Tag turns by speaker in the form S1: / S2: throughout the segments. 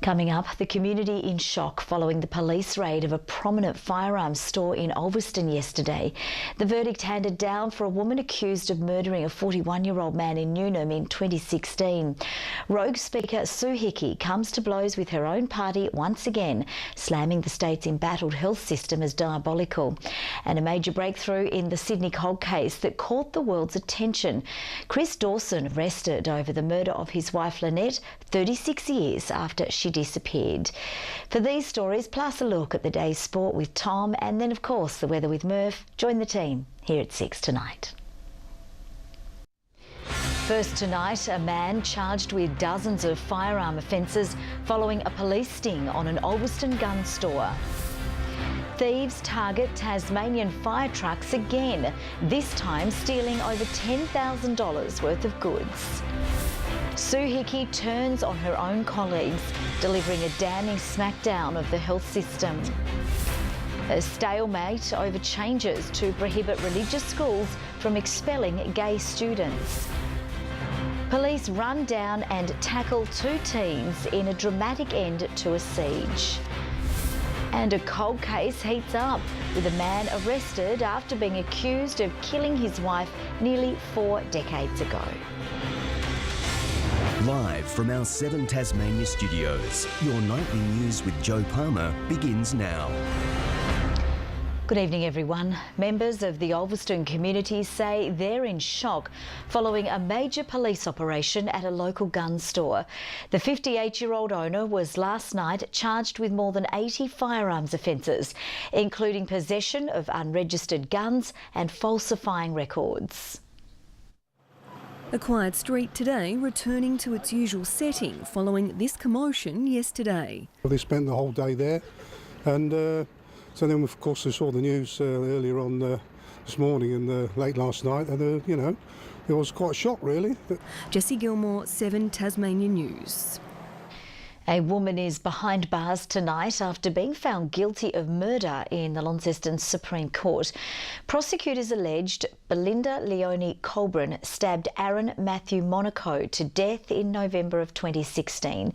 S1: Coming up, the community in shock following the police raid of a prominent firearms store in Ulverston yesterday. The verdict handed down for a woman accused of murdering a 41-year-old man in Newnham in 2016. Rogue Speaker Sue Hickey comes to blows with her own party once again, slamming the state's embattled health system as diabolical. And a major breakthrough in the Sydney cold case that caught the world's attention. Chris Dawson arrested over the murder of his wife Lynette 36 years after she disappeared. For these stories, plus a look at the day's sport with Tom, and then of course the weather with Murph, join the team here at 6 tonight. First tonight, a man charged with dozens of firearm offences following a police sting on an Ulverston gun store. Thieves target Tasmanian fire trucks again, this time stealing over $10,000 worth of goods. Sue Hickey turns on her own colleagues, delivering a damning smackdown of the health system. A stalemate over changes to prohibit religious schools from expelling gay students. Police run down and tackle two teens in a dramatic end to a siege. And a cold case heats up, with a man arrested after being accused of killing his wife nearly 4 decades ago.
S2: Live from our 7 Tasmania studios, your nightly news with Joe Palmer begins now.
S1: Good evening, everyone. Members of the Ulverston community say they're in shock following a major police operation at a local gun store. The 58-year-old owner was last night charged with more than 80 firearms offences, including possession of unregistered guns and falsifying records.
S3: A quiet street today returning to its usual setting following this commotion yesterday.
S4: Well, they spent the whole day there, and so then of course they saw the news earlier on this morning and late last night, and you know, it was quite a shock really.
S3: Jessie Gilmore, 7 Tasmania News.
S1: A woman is behind bars tonight after being found guilty of murder in the Launceston Supreme Court. Prosecutors alleged Belinda Leonie Colburn stabbed Aaron Matthew Monaco to death in November of 2016.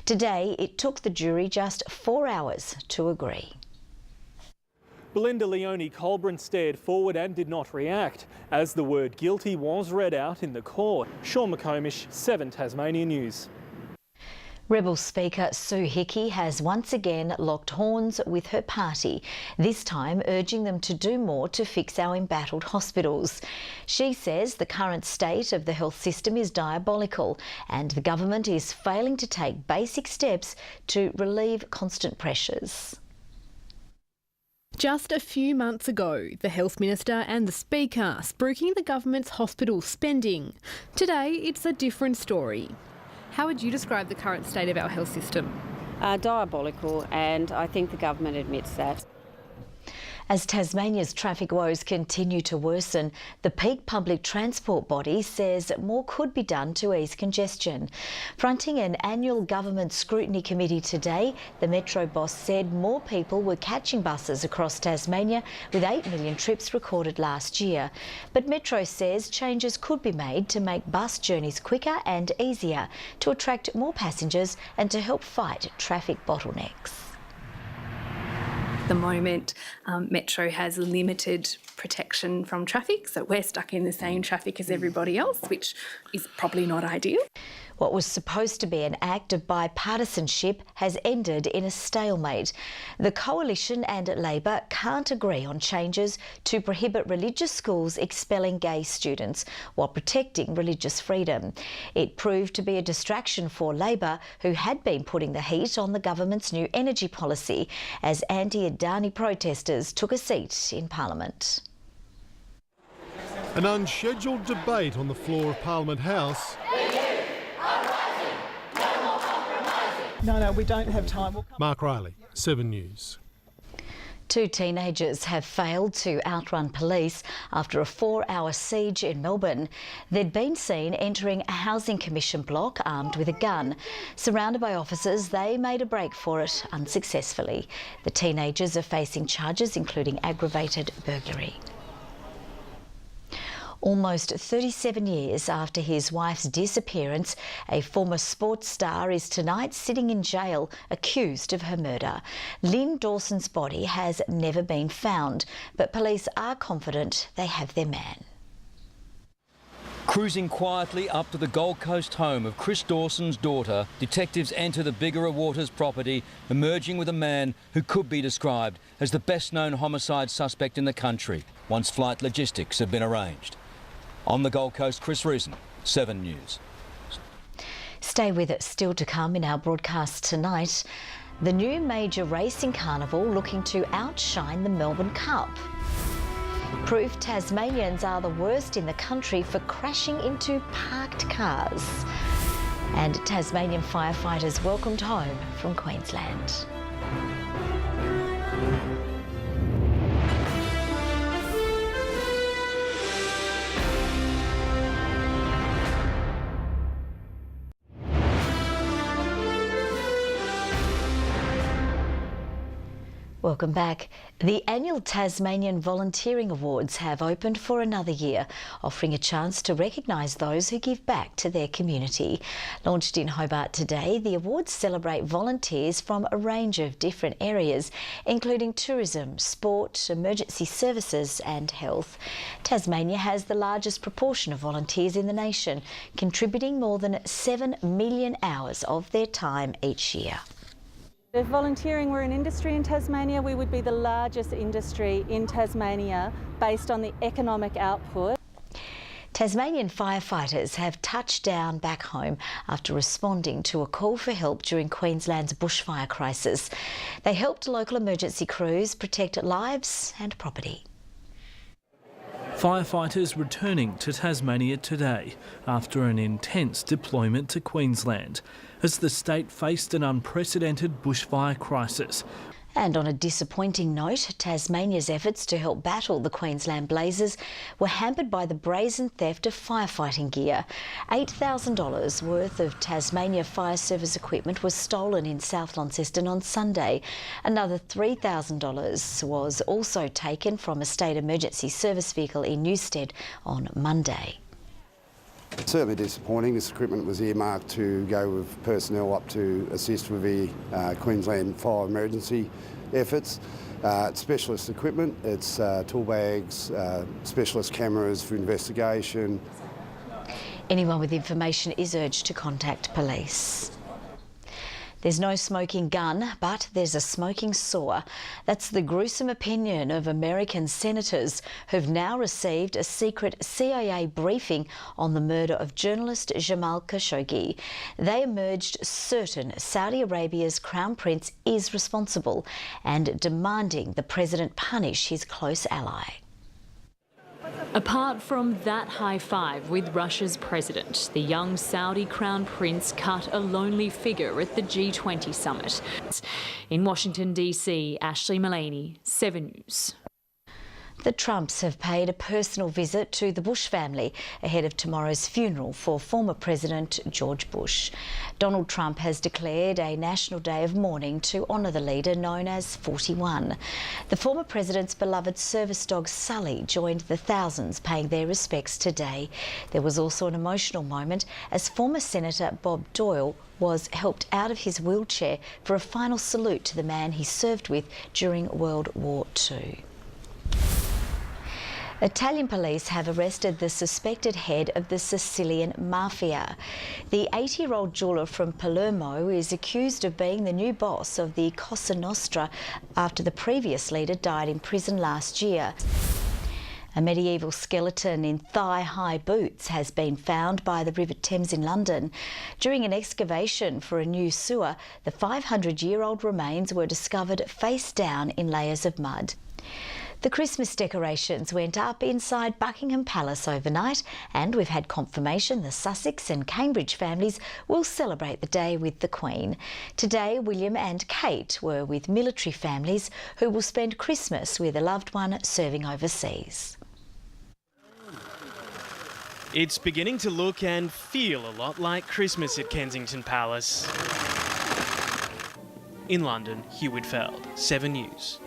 S1: Today, it took the jury just 4 hours to agree.
S5: Belinda Leonie Colburn stared forward and did not react as the word guilty was read out in the court. Sean McComish, 7 Tasmania News.
S1: Rebel Speaker Sue Hickey has once again locked horns with her party, this time urging them to do more to fix our embattled hospitals. She says the current state of the health system is diabolical and the government is failing to take basic steps to relieve constant pressures.
S6: Just a few months ago, the Health Minister and the Speaker spruiking the government's hospital spending. Today, it's a different story. How would you describe the current state of our health system?
S7: Diabolical, and I think the government admits that.
S1: As Tasmania's traffic woes continue to worsen, the peak public transport body says more could be done to ease congestion. Fronting an annual government scrutiny committee today, the Metro boss said more people were catching buses across Tasmania, with 8 million trips recorded last year. But Metro says changes could be made to make bus journeys quicker and easier, to attract more passengers and to help fight traffic bottlenecks.
S8: At the moment, Metro has limited protection from traffic, so we're stuck in the same traffic as everybody else, which is probably not ideal.
S1: What was supposed to be an act of bipartisanship has ended in a stalemate. The Coalition and Labor can't agree on changes to prohibit religious schools expelling gay students while protecting religious freedom. It proved to be a distraction for Labor, who had been putting the heat on the government's new energy policy, as anti-Adani protesters took a seat in Parliament.
S9: An unscheduled debate on the floor of Parliament House.
S10: No, we don't have time.
S9: Mark Riley, 7 News.
S1: 2 teenagers have failed to outrun police after a 4-hour siege in Melbourne. They'd been seen entering a housing commission block armed with a gun. Surrounded by officers, they made a break for it unsuccessfully. The teenagers are facing charges including aggravated burglary. Almost 37 years after his wife's disappearance, a former sports star is tonight sitting in jail accused of her murder. Lynn Dawson's body has never been found, but police are confident they have their man.
S11: Cruising quietly up to the Gold Coast home of Chris Dawson's daughter, detectives enter the Bigara Waters property, emerging with a man who could be described as the best-known homicide suspect in the country, once flight logistics have been arranged. On the Gold Coast, Chris Reason, 7 News.
S1: Stay with us. Still to come in our broadcast tonight, the new major racing carnival looking to outshine the Melbourne Cup. Proof Tasmanians are the worst in the country for crashing into parked cars. And Tasmanian firefighters welcomed home from Queensland. Welcome back. The annual Tasmanian Volunteering Awards have opened for another year, offering a chance to recognise those who give back to their community. Launched in Hobart today, the awards celebrate volunteers from a range of different areas, including tourism, sport, emergency services and health. Tasmania has the largest proportion of volunteers in the nation, contributing more than 7 million hours of their time each year.
S12: If volunteering were an industry in Tasmania, we would be the largest industry in Tasmania based on the economic output.
S1: Tasmanian firefighters have touched down back home after responding to a call for help during Queensland's bushfire crisis. They helped local emergency crews protect lives and property.
S13: Firefighters returning to Tasmania today after an intense deployment to Queensland as the state faced an unprecedented bushfire crisis.
S1: And on a disappointing note, Tasmania's efforts to help battle the Queensland blazes were hampered by the brazen theft of firefighting gear. $8,000 worth of Tasmania Fire Service equipment was stolen in South Launceston on Sunday. Another $3,000 was also taken from a state emergency service vehicle in Newstead on Monday.
S14: Certainly disappointing. This equipment was earmarked to go with personnel up to assist with the Queensland fire emergency efforts. It's specialist equipment, it's tool bags, specialist cameras for investigation.
S1: Anyone with information is urged to contact police. There's no smoking gun, but there's a smoking saw. That's the gruesome opinion of American senators who've now received a secret CIA briefing on the murder of journalist Jamal Khashoggi. They emerged certain Saudi Arabia's Crown Prince is responsible and demanding the president punish his close ally.
S15: Apart from that high five with Russia's president, the young Saudi Crown Prince cut a lonely figure at the G20 summit. In Washington, D.C., Ashley Mullaney, 7 News.
S1: The Trumps have paid a personal visit to the Bush family ahead of tomorrow's funeral for former President George Bush. Donald Trump has declared a national day of mourning to honour the leader known as 41. The former president's beloved service dog Sully joined the thousands paying their respects today. There was also an emotional moment as former Senator Bob Doyle was helped out of his wheelchair for a final salute to the man he served with during World War II. Italian police have arrested the suspected head of the Sicilian mafia. The 80-year-old jeweller from Palermo is accused of being the new boss of the Cosa Nostra after the previous leader died in prison last year. A medieval skeleton in thigh-high boots has been found by the River Thames in London. During an excavation for a new sewer, the 500-year-old remains were discovered face down in layers of mud. The Christmas decorations went up inside Buckingham Palace overnight, and we've had confirmation the Sussex and Cambridge families will celebrate the day with the Queen. Today, William and Kate were with military families who will spend Christmas with a loved one serving overseas.
S16: It's beginning to look and feel a lot like Christmas at Kensington Palace. In London, Hugh Whitfeld, 7 News.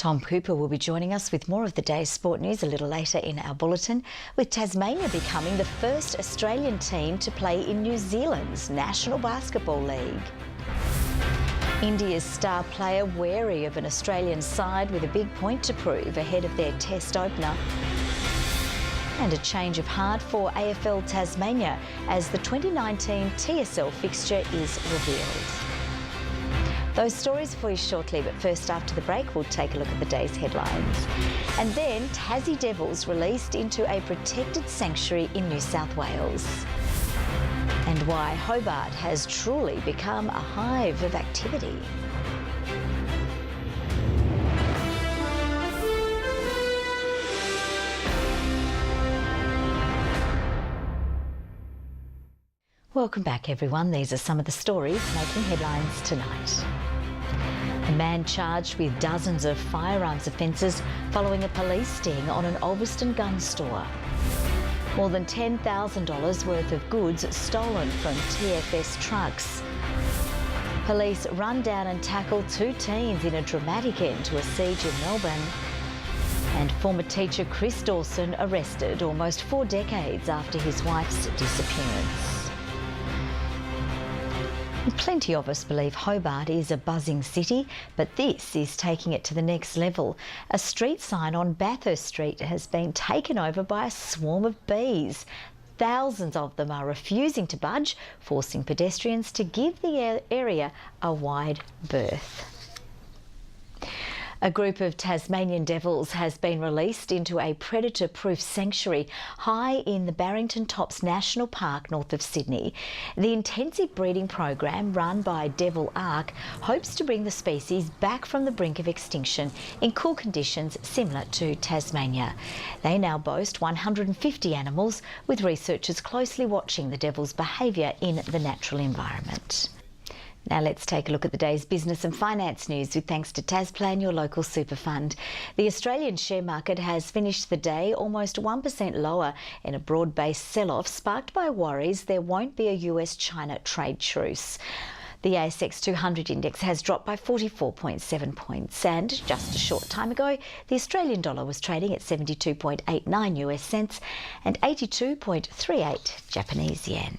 S1: Tom Cooper will be joining us with more of the day's sport news a little later in our bulletin, with Tasmania becoming the first Australian team to play in New Zealand's National Basketball League. India's star player wary of an Australian side with a big point to prove ahead of their test opener. And a change of heart for AFL Tasmania as the 2019 TSL fixture is revealed. Those stories for you shortly, but first after the break we'll take a look at the day's headlines. And then Tassie Devils released into a protected sanctuary in New South Wales. And why Hobart has truly become a hive of activity. Welcome back, everyone. These are some of the stories making headlines tonight. A man charged with dozens of firearms offences following a police sting on an Ulverston gun store. More than $10,000 worth of goods stolen from TFS trucks. Police run down and tackle 2 teens in a dramatic end to a siege in Melbourne. And former teacher Chris Dawson arrested almost 4 decades after his wife's disappearance. Plenty of us believe Hobart is a buzzing city, but this is taking it to the next level. A street sign on Bathurst Street has been taken over by a swarm of bees. Thousands of them are refusing to budge, forcing pedestrians to give the area a wide berth. A group of Tasmanian devils has been released into a predator-proof sanctuary high in the Barrington Tops National Park north of Sydney. The intensive breeding program run by Devil Ark hopes to bring the species back from the brink of extinction in cool conditions similar to Tasmania. They now boast 150 animals, with researchers closely watching the devils' behaviour in the natural environment. Now let's take a look at the day's business and finance news with thanks to Tasplan, your local super fund. The Australian share market has finished the day almost 1% lower in a broad-based sell-off sparked by worries there won't be a US-China trade truce. The ASX 200 index has dropped by 44.7 points, and just a short time ago the Australian dollar was trading at 72.89 US cents and 82.38 Japanese yen.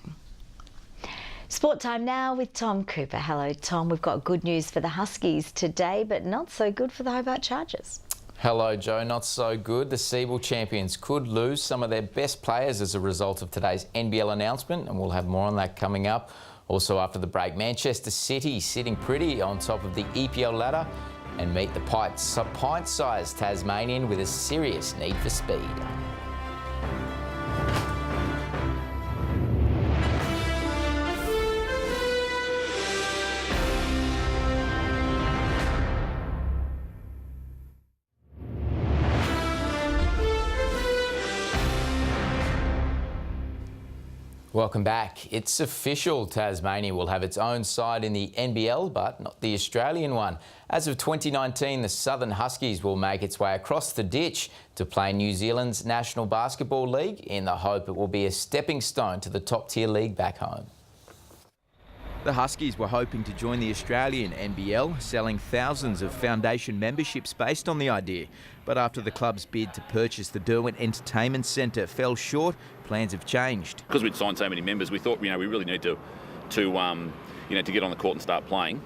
S1: Sport time now with Tom Cooper. Hello, Tom. We've got good news for the Huskies today, but not so good for the Hobart Chargers.
S17: Hello, Joe. Not so good. The Siebel champions could lose some of their best players as a result of today's NBL announcement, and we'll have more on that coming up. Also after the break, Manchester City sitting pretty on top of the EPL ladder, and meet the pint-sized Tasmanian with a serious need for speed. Welcome back. It's official. Tasmania will have its own side in the NBL, but not the Australian one. As of 2019, the Southern Huskies will make its way across the ditch to play New Zealand's National Basketball League in the hope it will be a stepping stone to the top-tier league back home. The Huskies were hoping to join the Australian NBL, selling thousands of foundation memberships based on the idea. But after the club's bid to purchase the Derwent Entertainment Centre fell short, plans have changed.
S18: Because we'd signed so many members, we thought, we really need to get on the court and start playing.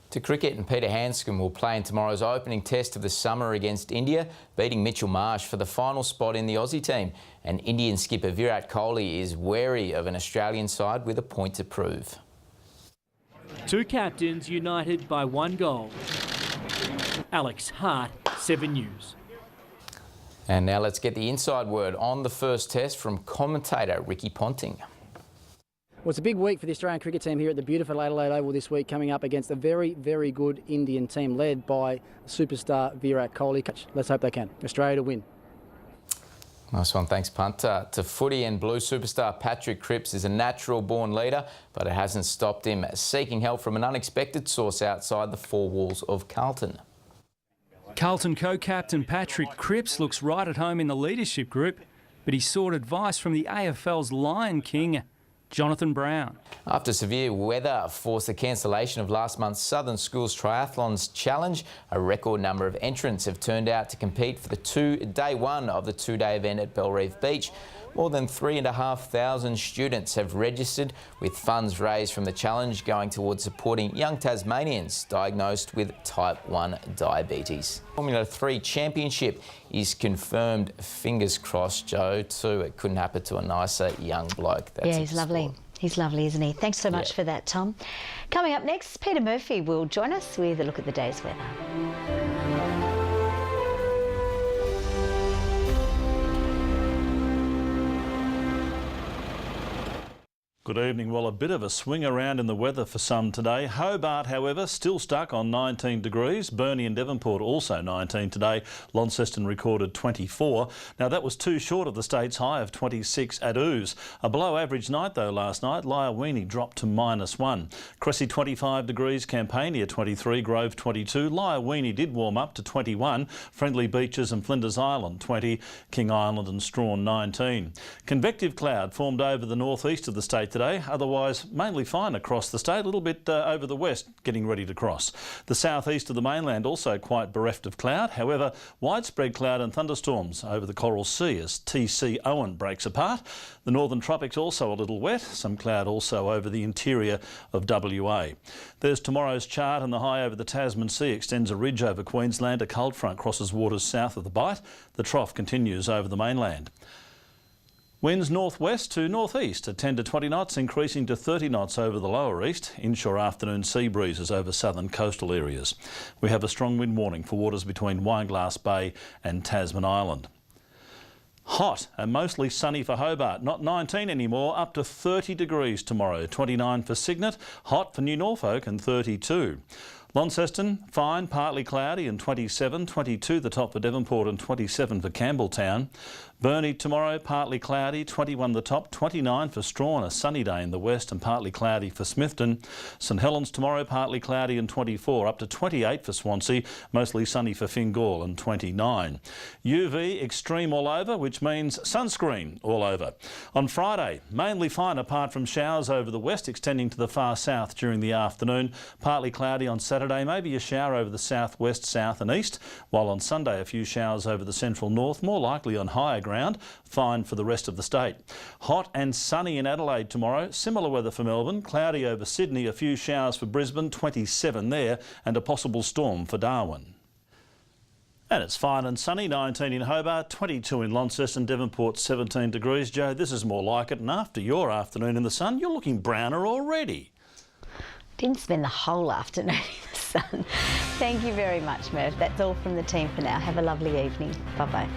S17: To cricket, and Peter Handscomb will play in tomorrow's opening test of the summer against India, beating Mitchell Marsh for the final spot in the Aussie team. And Indian skipper Virat Kohli is wary of an Australian side with a point to prove.
S19: 2 captains united by 1 goal. Alex Hart, 7 News.
S17: And now let's get the inside word on the first test from commentator Ricky Ponting.
S20: Well, it's a big week for the Australian cricket team here at the beautiful Adelaide Oval this week, coming up against a very, very good Indian team led by superstar Virat Kohli. Let's hope they can. Australia to win.
S17: Nice one, thanks, Punt. To footy, and Blue superstar Patrick Cripps is a natural-born leader, but it hasn't stopped him seeking help from an unexpected source outside the 4 walls of Carlton.
S19: Carlton co-captain Patrick Cripps looks right at home in the leadership group, but he sought advice from the AFL's Lion King, Jonathan Brown.
S17: After severe weather forced the cancellation of last month's Southern Schools Triathlons Challenge, a record number of entrants have turned out to compete for the day one of the two-day event at Bellreef Beach. More than 3,500 students have registered, with funds raised from the challenge going towards supporting young Tasmanians diagnosed with type 1 diabetes. Formula 3 Championship is confirmed. Fingers crossed, Joe, too. It couldn't happen to a nicer young bloke. That's
S1: yeah, he's lovely. He's lovely, isn't he? Thanks so much for that, Tom. Coming up next, Peter Murphy will join us with a look at the day's weather.
S21: Good evening. Well, a bit of a swing around in the weather for some today. Hobart, however, still stuck on 19 degrees. Burnie and Devonport also 19 today. Launceston recorded 24. Now, that was too short of the state's high of 26 at Ouse. A below average night, though, last night. Lyowini dropped to -1. Cressy 25 degrees. Campania 23. Grove 22. Lyowini did warm up to 21. Friendly Beaches and Flinders Island 20. King Island and Strawn 19. Convective cloud formed over the northeast of the state today, otherwise mainly fine across the state, a little bit over the west getting ready to cross. The southeast of the mainland also quite bereft of cloud, however widespread cloud and thunderstorms over the Coral Sea as TC Owen breaks apart. The northern tropics also a little wet, some cloud also over the interior of WA. There's tomorrow's chart, and the high over the Tasman Sea extends a ridge over Queensland. A cold front crosses waters south of the Bight. The trough continues over the mainland. Winds northwest to northeast at 10 to 20 knots, increasing to 30 knots over the lower east. Inshore afternoon sea breezes over southern coastal areas. We have a strong wind warning for waters between Wineglass Bay and Tasman Island. Hot and mostly sunny for Hobart, not 19 anymore, up to 30 degrees tomorrow. 29 for Cygnet, hot for New Norfolk and 32. Launceston, fine, partly cloudy and 27, 22 the top for Devonport and 27 for Campbelltown. Burnie tomorrow, partly cloudy, 21 the top, 29 for Strawn, a sunny day in the west and partly cloudy for Smithton. St Helens tomorrow, partly cloudy and 24, up to 28 for Swansea, mostly sunny for Fingal and 29. UV extreme all over, which means sunscreen all over. On Friday, mainly fine apart from showers over the west extending to the far south during the afternoon. Partly cloudy on Saturday, maybe a shower over the southwest, south and east, while on Sunday a few showers over the central north, more likely on higher ground, fine for the rest of the state. Hot and sunny in Adelaide tomorrow, similar weather for Melbourne, cloudy over Sydney, a few showers for Brisbane, 27 there, and a possible storm for Darwin. And it's fine and sunny, 19 in Hobart, 22 in Launceston, Devonport 17 degrees. Joe, this is more like it, and after your afternoon in the sun, you're looking browner already.
S1: Didn't spend the whole afternoon in the sun. Thank you very much, Murph. That's all from the team for now. Have a lovely evening. Bye-bye.